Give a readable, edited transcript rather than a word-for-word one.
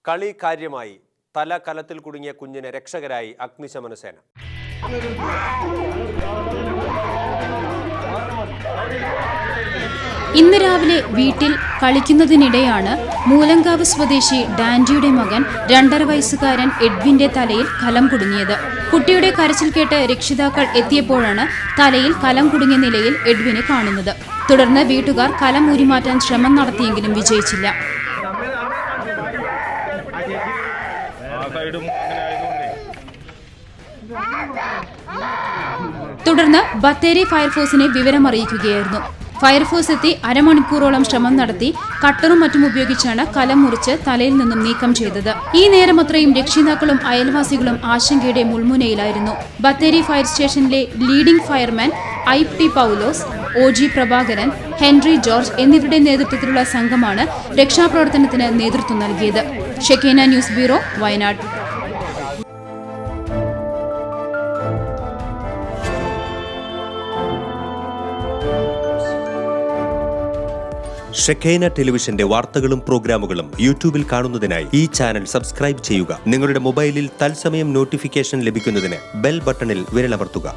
കളി കാര്യമായി. തല കലത്തിൽ കുടുങ്ങിയ കുഞ്ഞിന് രക്ഷകരായി അഗ്നിശമന സേന. ഇന്ന് രാവിലെ വീട്ടിൽ കളിക്കുന്നതിനിടെയാണ് മൂലങ്കാവ് സ്വദേശി ഡാൻഡിയുടെ മകൻ 2.5 വയസ്സുകാരൻ എഡ്വിന്റെ തലയിൽ കലം കുടുങ്ങിയത്. കുട്ടിയുടെ കരച്ചിൽ കേട്ട് രക്ഷിതാക്കൾ എത്തിയപ്പോഴാണ് തലയിൽ കലം കുടുങ്ങിയ നിലയിൽ എഡ്വിനെ കാണുന്നത്. തുടർന്ന് വീട്ടുകാർ കലം ഊരിമാറ്റാൻ ശ്രമം നടത്തിയെങ്കിലും വിജയിച്ചില്ല. തുടർന്ന് ബത്തേരി ഫയർഫോഴ്സിനെ വിവരമറിയിക്കുകയായിരുന്നു. ഫയർഫോഴ്സ് എത്തി അരമണിക്കൂറോളം ശ്രമം നടത്തി കട്ടറും മറ്റും ഉപയോഗിച്ചാണ് കലം മുറിച്ച് തലയിൽ നിന്നും നീക്കം ചെയ്തത്. ഈ നേരമത്രയും രക്ഷിതാക്കളും അയൽവാസികളും ആശങ്കയുടെ മുൾമുനയിലായിരുന്നു. ബത്തേരി ഫയർ സ്റ്റേഷനിലെ leading fireman IP Paulose, OG Prabhakaran, Henry George എന്നിവരുടെ നേതൃത്വത്തിലുള്ള സംഘമാണ് രക്ഷാപ്രവർത്തനത്തിന് നേതൃത്വം നൽകിയത്. Shekinah news bureau, Wayanad. ഷെക്കൈന ടെലിവിഷന്റെ വാർത്തകളും പ്രോഗ്രാമുകളും യൂട്യൂബിൽ കാണുന്നതിനായി ഈ ചാനൽ സബ്സ്ക്രൈബ് ചെയ്യുക. നിങ്ങളുടെ മൊബൈലിൽ തത്സമയം നോട്ടിഫിക്കേഷൻ ലഭിക്കുന്നതിന് ബെൽ ബട്ടണിൽ വിരലമർത്തുക.